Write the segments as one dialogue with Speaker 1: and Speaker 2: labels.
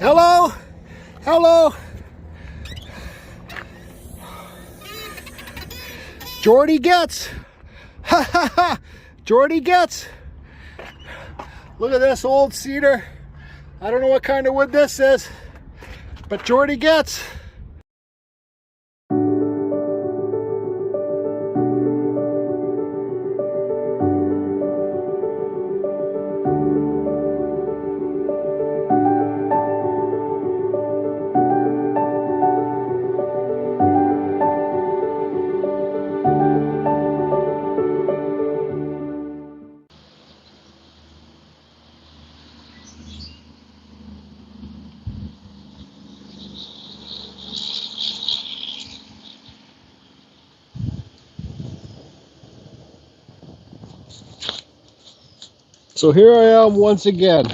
Speaker 1: Hello? Hello? Jordy gets. Ha ha ha. Jordy gets. Look at this old cedar. I don't know what kind of wood this is, but Jordy gets. So here I am once again.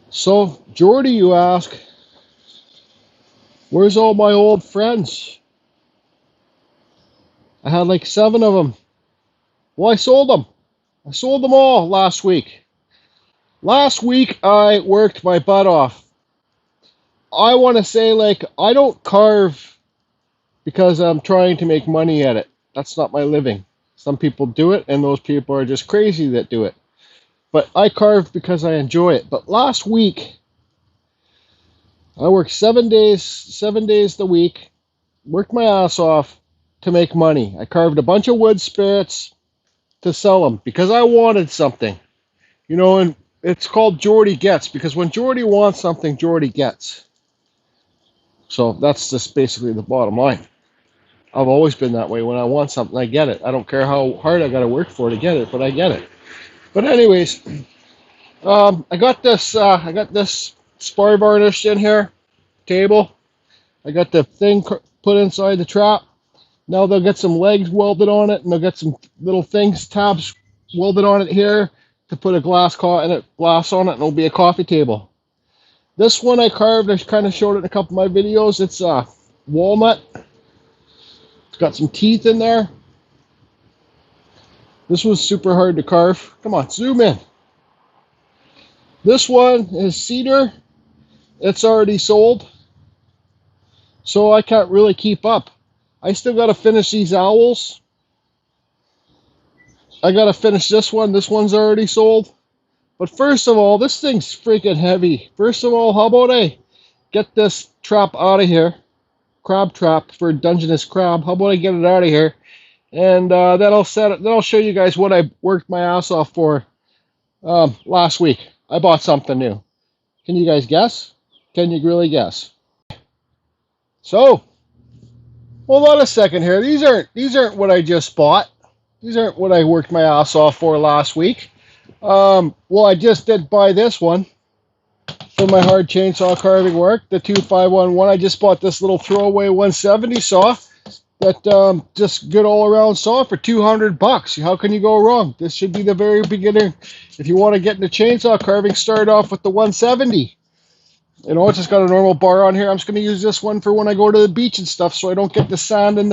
Speaker 1: So, Jordy, you ask, where's all my old friends? I had like 7 of them. Well, I sold them. I sold them all last week. Last week, I worked my butt off. I want to say, like, I don't carve because I'm trying to make money at it. That's not my living. Some people do it, and those people are just crazy that do it. But I carve because I enjoy it. But last week, I worked 7 days the week, worked my ass off to make money. I carved a bunch of wood spirits to sell them because I wanted something. You know, and it's called Jordy Gets, because when Jordy wants something, Jordy gets. So that's just basically the bottom line. I've always been that way. When I want something, I get it. I don't care how hard I got to work for to get it, but I get it. But anyways, I got this spar varnished in here, table. I got the thing put inside the trap. Now they'll get some legs welded on it, and they'll get some little tabs welded on it here to put a glass on it, and it'll be a coffee table. This one I carved, I kind of showed it in a couple of my videos. It's walnut. It's got some teeth in there. This was super hard to carve. Come on, zoom in. This one is cedar. It's already sold, so I can't really keep up. I still got to finish these owls. I got to finish this one. This one's already sold. But first of all, this thing's freaking heavy. First of all, how about I get this trap out of here? Crab trap for Dungeness crab. How about I get it out of here? And then I'll show you guys what I worked my ass off for last week. I bought something new. Can you guys guess? Can you really guess? So, hold on a second here. These aren't what I just bought. These aren't what I worked my ass off for last week. Well, I just did buy this one for my hard chainsaw carving work, the 2511. I just bought this little throwaway 170 saw. That just good all-around saw for $200. How can you go wrong? This should be the very beginning. If you want to get into chainsaw carving, start off with the 170. You know, it's just got a normal bar on here. I'm just going to use this one for when I go to the beach and stuff, so I don't get the sand in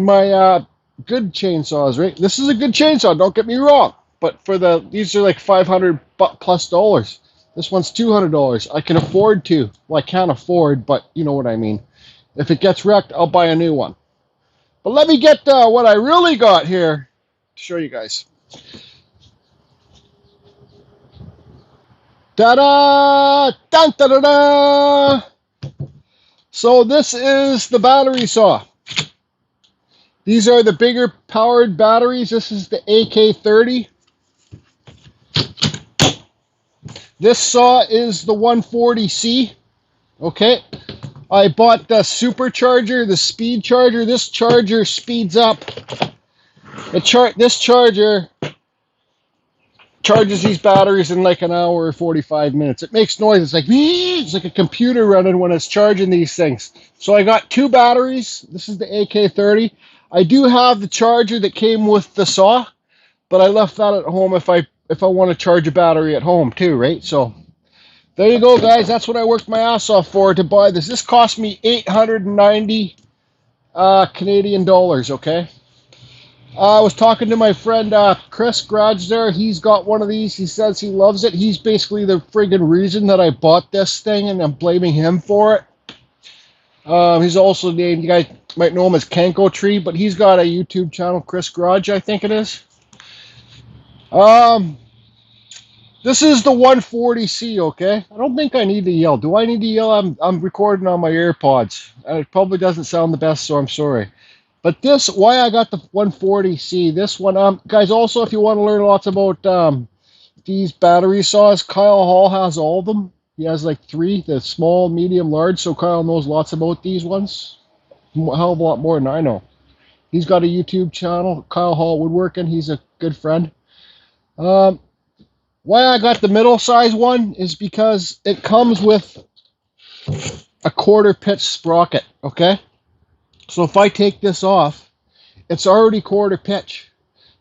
Speaker 1: my good chainsaws. Right? This is a good chainsaw. Don't get me wrong. But for these are like $500 plus dollars. This one's $200. I can afford to. Well, I can't afford, but you know what I mean. If it gets wrecked, I'll buy a new one. But let me get what I really got here to show you guys. Ta-da! Dun-da-da-da! So this is the battery saw. These are the bigger powered batteries. This is the AK30. This saw is the 140C. Okay. I bought the supercharger, the speed charger. This charger speeds up. This charger charges these batteries in like an hour or 45 minutes. It makes noise. It's like a computer running when it's charging these things. So I got 2 batteries. This is the AK30. I do have the charger that came with the saw, but I left that at home if I want to charge a battery at home too, right? So There you go, guys. That's what I worked my ass off for to buy this. This cost me 890 Canadian dollars, okay? I was talking to my friend Chris Garage there. He's got one of these. He says he loves it. He's basically the friggin' reason that I bought this thing, and I'm blaming him for it. He's also named, you guys might know him as Kanko Tree, but he's got a YouTube channel, Chris Garage, I think it is. This is the 140C, okay? I don't think I need to yell. Do I need to yell? I'm recording on my AirPods. It probably doesn't sound the best, so I'm sorry. But this, why I got the 140C, this one, guys, also if you want to learn lots about these battery saws, Kyle Hall has all of them. He has like 3, the small, medium, large, so Kyle knows lots about these ones. A hell of a lot more than I know. He's got a YouTube channel, Kyle Hall Woodworking. He's a good friend. Why I got the middle size one is because it comes with a 1/4 pitch sprocket, okay? So if I take this off, it's already 1/4 pitch.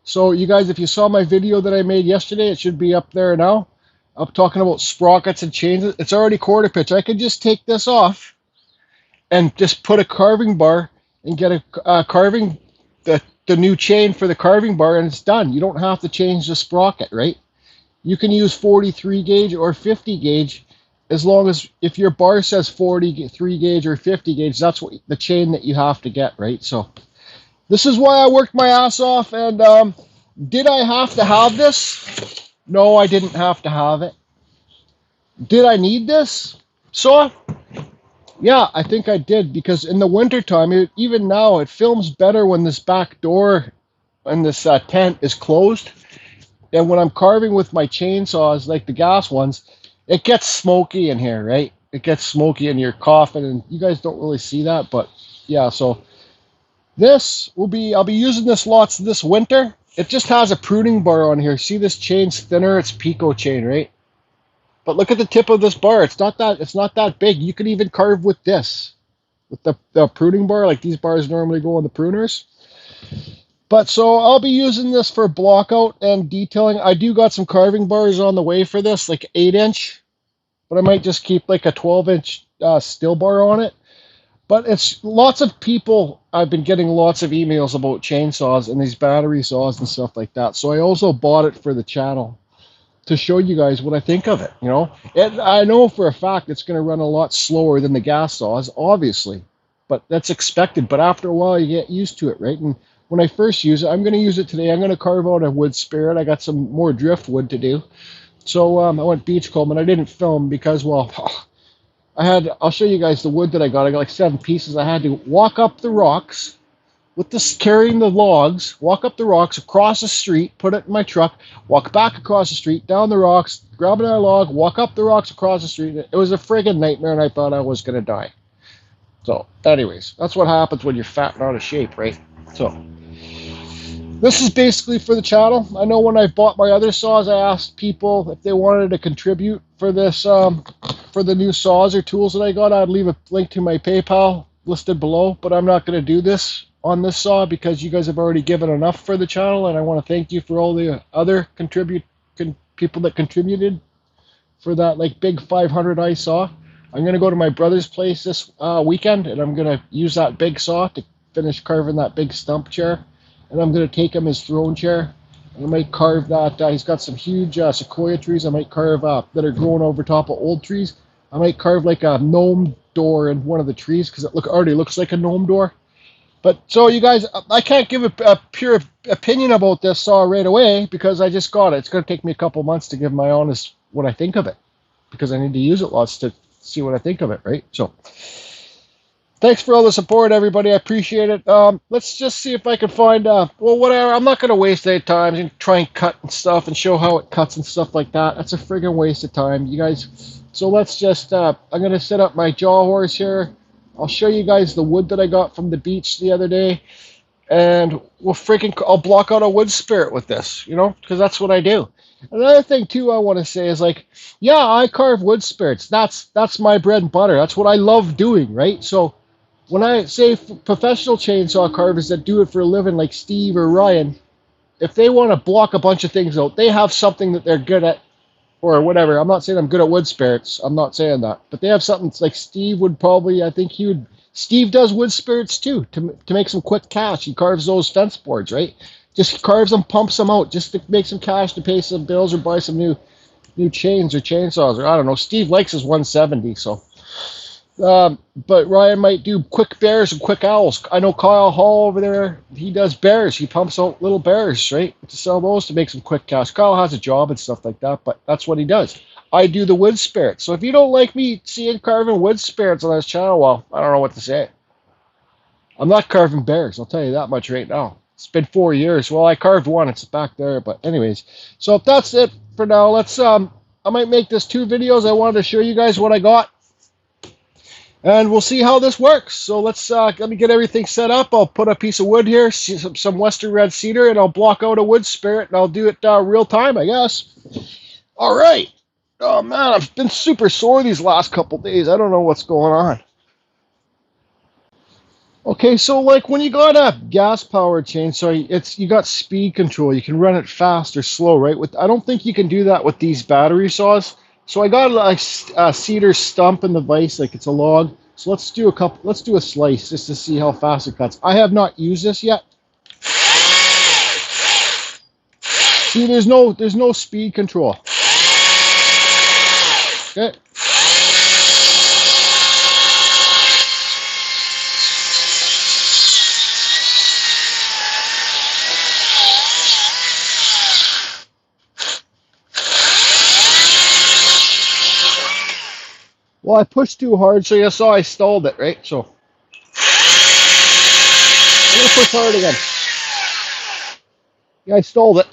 Speaker 1: So you guys, if you saw my video that I made yesterday, it should be up there now. I'm talking about sprockets and chains. It's already 1/4 pitch. I could just take this off and just put a carving bar and get a carving, the new chain for the carving bar, and it's done. You don't have to change the sprocket, right? You can use 43 gauge or 50 gauge as long as, if your bar says 43 gauge or 50 gauge, that's what the chain that you have to get, right? So this is why I worked my ass off. And did I have to have this? No, I didn't have to have it. Did I need this saw? Yeah, I think I did, because in the wintertime, even now, it films better when this back door and this tent is closed. And when I'm carving with my chainsaws, like the gas ones, it gets smoky in here, right? It gets smoky and you're coughing, and you guys don't really see that, but yeah, so this will be, I'll be using this lots this winter. It just has a pruning bar on here. See, this chain's thinner, it's Pico chain, right? But look at the tip of this bar. It's not that big. You can even carve with this, with the pruning bar, like these bars normally go on the pruners. But so I'll be using this for block out and detailing. I do got some carving bars on the way for this, like 8-inch, but I might just keep like a 12-inch still bar on it. But it's lots of people, I've been getting lots of emails about chainsaws and these battery saws and stuff like that. So I also bought it for the channel to show you guys what I think of it, you know. I know for a fact it's going to run a lot slower than the gas saws, obviously, but that's expected. But after a while, you get used to it, right? And when I first use it, I'm going to use it today. I'm going to carve out a wood spirit. I got some more driftwood to do. So I went beachcombing. I didn't film because, well, I'll show you guys the wood that I got. I got like 7 pieces. I had to walk up the rocks with this, carrying the logs, walk up the rocks, across the street, put it in my truck, walk back across the street, down the rocks, grab another log, walk up the rocks, across the street. It was a friggin' nightmare, and I thought I was going to die. So, anyways, that's what happens when you're fat and out of shape, right? So this is basically for the channel. I know when I bought my other saws, I asked people if they wanted to contribute for this, for the new saws or tools that I got. I'd leave a link to my PayPal listed below, but I'm not going to do this on this saw because you guys have already given enough for the channel, and I want to thank you for all the other people that contributed for that like big 500i saw. I'm going to go to my brother's place this weekend, and I'm going to use that big saw to finish carving that big stump chair. And I'm going to take him his throne chair, and I might carve that. He's got some huge sequoia trees I might carve that are growing over top of old trees. I might carve like a gnome door in one of the trees because it already looks like a gnome door. But so you guys, I can't give a pure opinion about this saw right away because I just got it. It's going to take me a couple months to give my honest what I think of it because I need to use it lots to see what I think of it, right? So thanks for all the support, everybody. I appreciate it. Let's just see if I can find, well, whatever. I'm not going to waste any time and try and cut and stuff and show how it cuts and stuff like that. That's a friggin' waste of time, you guys. So let's just, I'm going to set up my jaw horse here. I'll show you guys the wood that I got from the beach the other day. And I'll block out a wood spirit with this, you know, because that's what I do. Another thing, too, I want to say is like, yeah, I carve wood spirits. That's my bread and butter. That's what I love doing, right? So when I say professional chainsaw carvers that do it for a living, like Steve or Ryan, if they want to block a bunch of things out, they have something that they're good at or whatever. I'm not saying I'm good at wood spirits. I'm not saying that. But they have something like Steve would probably, I think he would, Steve does wood spirits too to make some quick cash. He carves those fence boards, right? Just carves them, pumps them out just to make some cash to pay some bills or buy some new chains or chainsaws, or I don't know. Steve likes his 170, so. But Ryan might do quick bears and quick owls. I know Kyle Hall over there, he does bears. He pumps out little bears, right, to sell those to make some quick cash. Kyle has a job and stuff like that, but that's what he does. I do the wood spirits. So if you don't like me seeing carving wood spirits on this channel, well, I don't know what to say. I'm not carving bears, I'll tell you that much right now. It's been 4 years. Well, I carved one. It's back there. But anyways, so if that's it for now, let's, I might make this 2 videos. I wanted to show you guys what I got. And we'll see how this works. So let me get everything set up. I'll put a piece of wood here, some Western red cedar, and I'll block out a wood spirit, and I'll do it real time, I guess. All right. Oh, man, I've been super sore these last couple days. I don't know what's going on. Okay, so like when you got a gas-powered chainsaw, you got speed control. You can run it fast or slow, right? I don't think you can do that with these battery saws. So I got a cedar stump in the vise, like it's a log. So let's do a slice just to see how fast it cuts. I have not used this yet. See, there's no speed control. Okay. Well, I pushed too hard, so you saw I stalled it, right? So I'm going to push hard again. Yeah, I stalled it.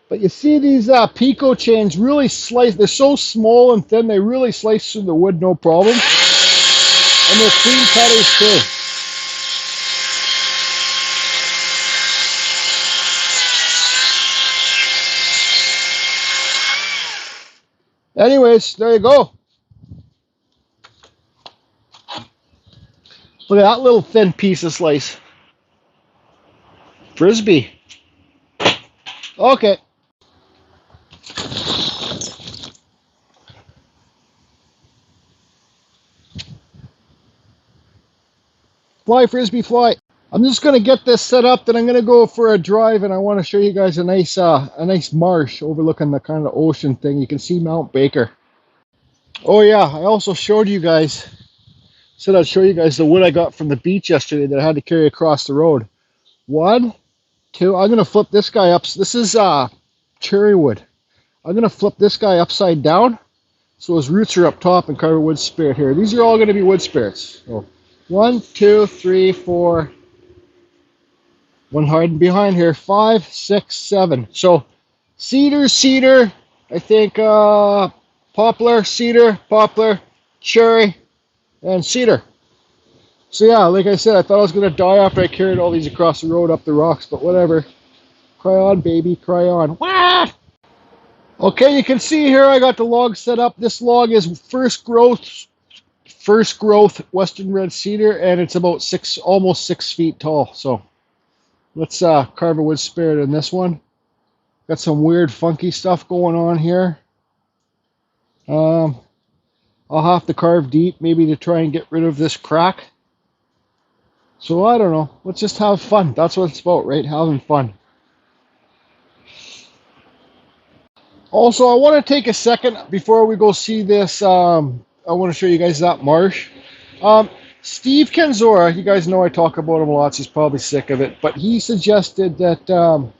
Speaker 1: But you see these Pico chains really slice. They're so small and thin, they really slice through the wood, no problem. And they're clean cutters too. Anyways, there you go. Look at that little thin piece of slice. Frisbee. Okay. Fly, Frisbee, fly. I'm just going to get this set up, then I'm going to go for a drive, and I want to show you guys a nice marsh overlooking the kind of ocean thing. You can see Mount Baker. Oh yeah, I also showed you guys, said I'd show you guys the wood I got from the beach yesterday that I had to carry across the road. 1, 2, I'm going to flip this guy up. This is cherry wood. I'm going to flip this guy upside down so his roots are up top and carve a wood spirit here. These are all going to be wood spirits. So 1, 2, 3, 4. One hiding behind here. 5, 6, 7. So cedar, I think poplar, cedar, poplar, cherry, and cedar. So yeah, like I said, I thought I was going to die after I carried all these across the road up the rocks, but whatever. Cry on, baby, cry on. Wah! Okay, you can see here I got the log set up. This log is first growth Western red cedar, and it's about almost 6 feet tall. So let's carve a wood spirit in this one. Got some weird funky stuff going on here. I'll have to carve deep maybe to try and get rid of this crack. So I don't know. Let's just have fun. That's what it's about, right? Having fun. Also, I want to take a second before we go see this. I want to show you guys that marsh. Steve Kenzora, you guys know I talk about him a lot, so he's probably sick of it, but he suggested that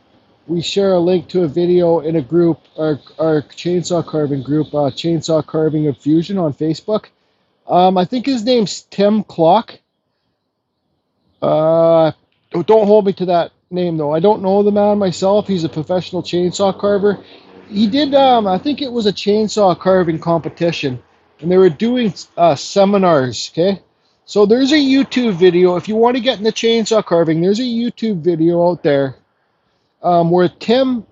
Speaker 1: we share a link to a video in a group, our chainsaw carving group, Chainsaw Carving of Fusion on Facebook. I think his name's Tim Klock. Don't hold me to that name, though. I don't know the man myself. He's a professional chainsaw carver. He did, I think it was a chainsaw carving competition, and they were doing seminars, okay? So there's a YouTube video. If you want to get into chainsaw carving, there's a YouTube video out there where Tim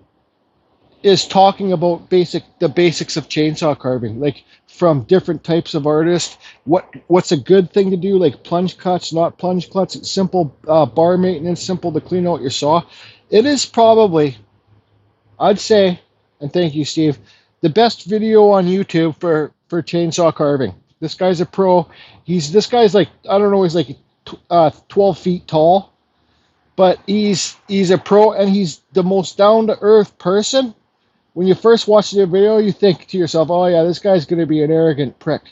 Speaker 1: is talking about the basics of chainsaw carving, like from different types of artists. What's a good thing to do, like plunge cuts, not plunge cuts. It's simple bar maintenance, simple to clean out your saw. It is probably, I'd say, and thank you, Steve, the best video on YouTube for chainsaw carving. This guy's a pro. This guy's like, I don't know, he's like 12 feet tall, but he's a pro, and he's the most down to earth person. When you first watch the video, you think to yourself, oh yeah, this guy's going to be an arrogant prick.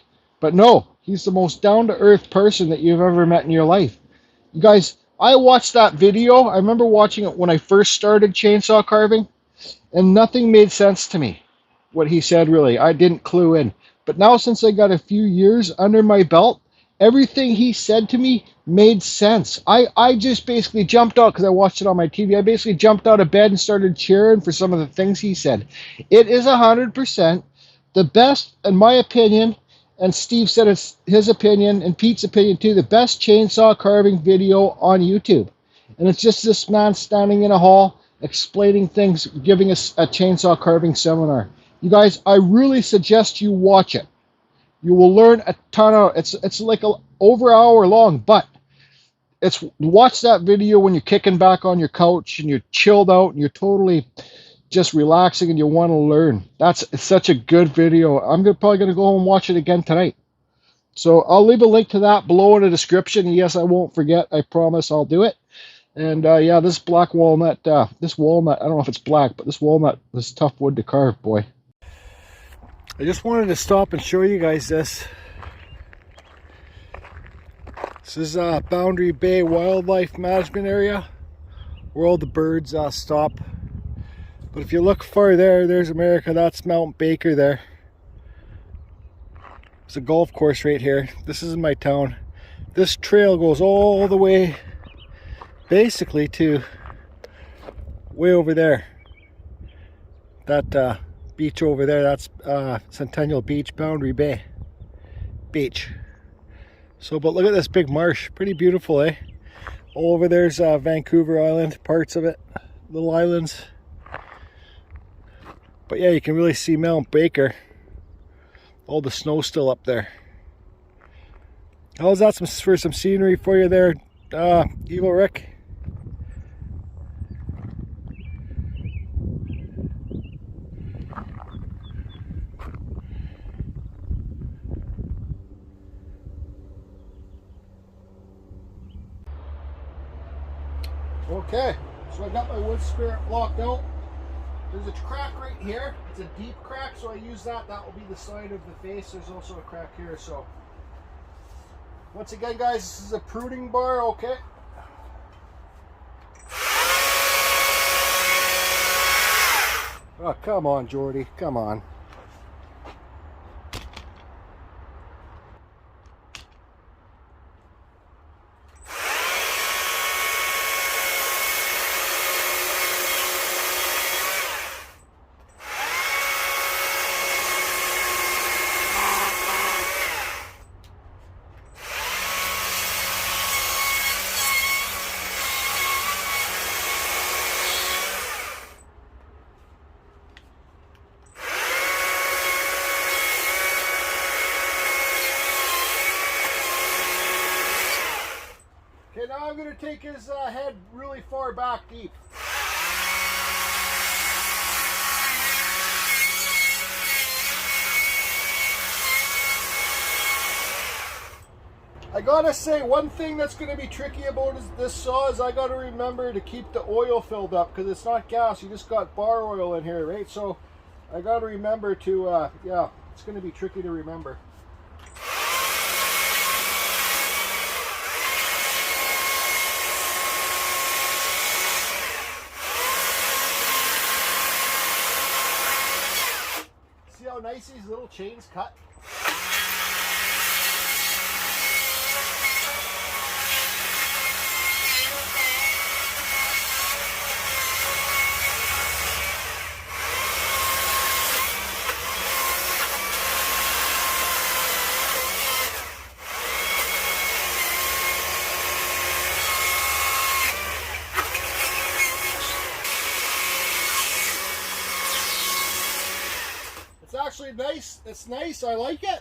Speaker 1: But no, he's the most down to earth person that you've ever met in your life. You guys, I watched that video. I remember watching it when I first started chainsaw carving, and nothing made sense to me. What he said, really, I didn't clue in. But now, since I got a few years under my belt, everything he said to me made sense. I just basically jumped out, because I watched it on my TV. I basically jumped out of bed and started cheering for some of the things he said. It is 100% the best, in my opinion, and Steve said it's his opinion, and Pete's opinion too, the best chainsaw carving video on YouTube. And it's just this man standing in a hall explaining things, giving us a chainsaw carving seminar. You guys, I really suggest you watch it. You will learn a ton of, it's like over an hour long, but watch that video when you're kicking back on your couch and you're chilled out and you're totally just relaxing and you want to learn. It's such a good video. I'm probably going to go home and watch it again tonight. So I'll leave a link to that below in the description. Yes, I won't forget. I promise I'll do it. And yeah, this black walnut, this walnut, I don't know if it's black, but this walnut was tough wood to carve, boy. I just wanted to stop and show you guys this. This is Boundary Bay Wildlife Management Area, where all the birds stop. But if you look far there's America. That's Mount Baker there. There's a golf course right here. This is my town. This trail goes all the way, basically, to way over there. That beach over there, that's Centennial Beach, Boundary Bay Beach. So, but look at this big marsh, pretty beautiful, eh? All over there's Vancouver Island, parts of it, little islands. But yeah, you can really see Mount Baker. All the snow still up there. How's that for some scenery for you there, Evil Rick? Okay, so I got my wood spirit blocked out. There's a crack right here. It's a deep crack, so I use that. That will be the side of the face. There's also a crack here. So once again, guys, this is a pruning bar. Okay. Oh, come on, Jordy. Come on. Okay, now I'm going to take his head really far back deep. I gotta say, one thing that's going to be tricky about this saw is I gotta remember to keep the oil filled up, because it's not gas, you just got bar oil in here, right? So I gotta remember to, yeah, it's going to be tricky to remember. See how nice these little chains cut? actually nice. It's nice. I like it.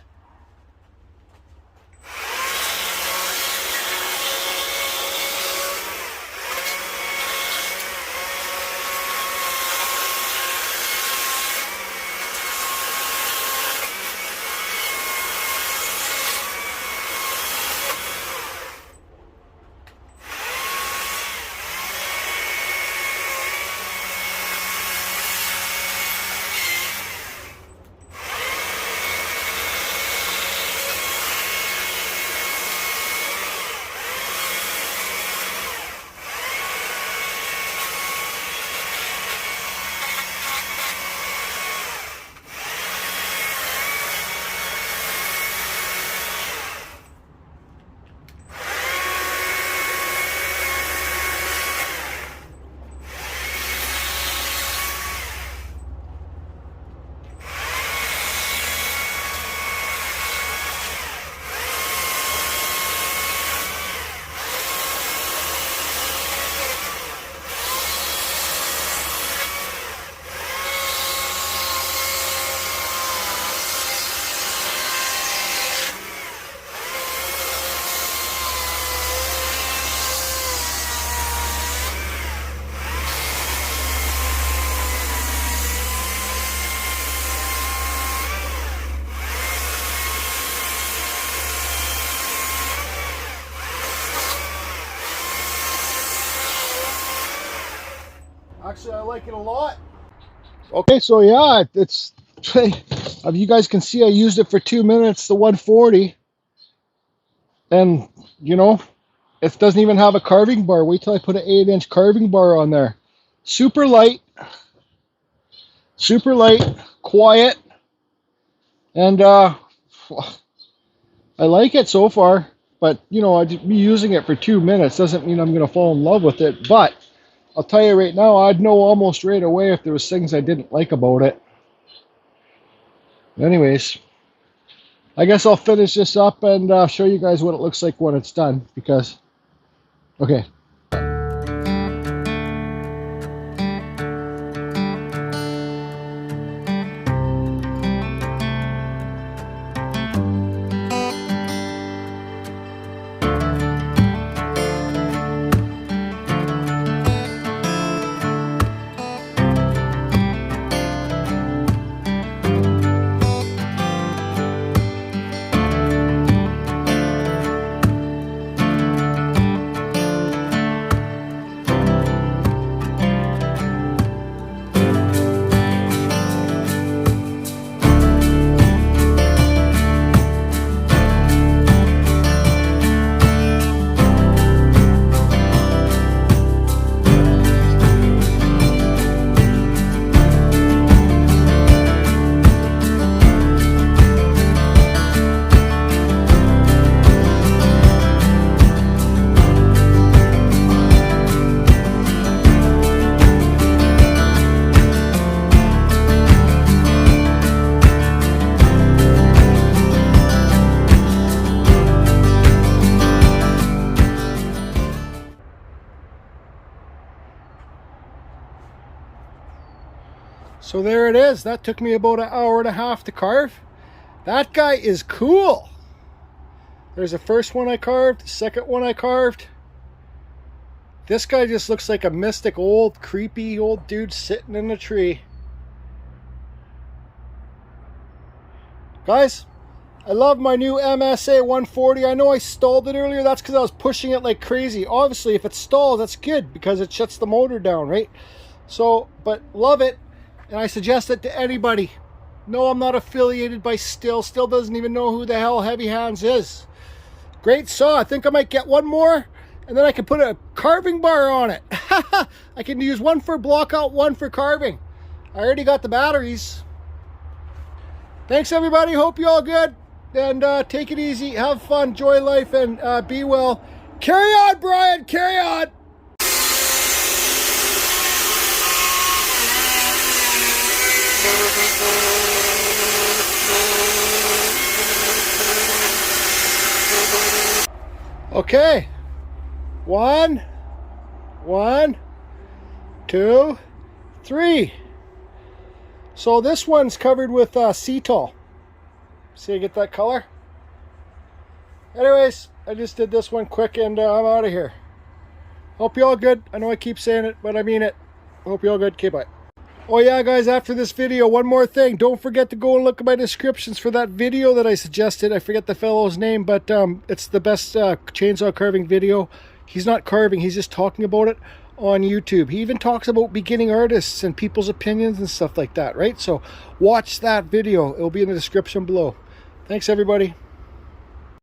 Speaker 1: Actually, I like it a lot. Okay, so yeah, it's, you guys can see I used it for 2 minutes, the 140. And, you know, it doesn't even have a carving bar. Wait till I put an 8-inch carving bar on there. Super light, quiet, and I like it so far. But, you know, me using it for 2 minutes doesn't mean I'm going to fall in love with it. But I'll tell you right now, I'd know almost right away if there was things I didn't like about it. Anyways, I guess I'll finish this up and show you guys what it looks like when it's done. Because, okay. So there it is. That took me about an hour and a half to carve. That guy is cool. There's the first one I carved, the second one I carved. This guy just looks like a mystic old creepy old dude sitting in a tree. Guys, I love my new MSA 140. I know I stalled it earlier. That's because I was pushing it like crazy. Obviously, if it stalls, that's good because it shuts the motor down, right? So, but love it. And I suggest it to anybody. No, I'm not affiliated by Still. Still doesn't even know who the hell Heavy Hands is. Great saw. I think I might get one more. And then I can put a carving bar on it. I can use one for block out, one for carving. I already got the batteries. Thanks, everybody. Hope you're all good. And take it easy. Have fun. Enjoy life. And be well. Carry on, Brian. Carry on. Okay. 1, 2, 3. So this one's covered with Kutzall. See, I get that color? Anyways, I just did this one quick and I'm out of here. Hope you all good. I know I keep saying it, but I mean it. Hope you all good. Okay, bye. Oh yeah, guys, after this video, one more thing. Don't forget to go and look at my descriptions for that video that I suggested. I forget the fellow's name, but it's the best chainsaw carving video. He's not carving, he's just talking about it on YouTube. He even talks about beginning artists and people's opinions and stuff like that, right? So watch that video. It'll be in the description below. Thanks, everybody.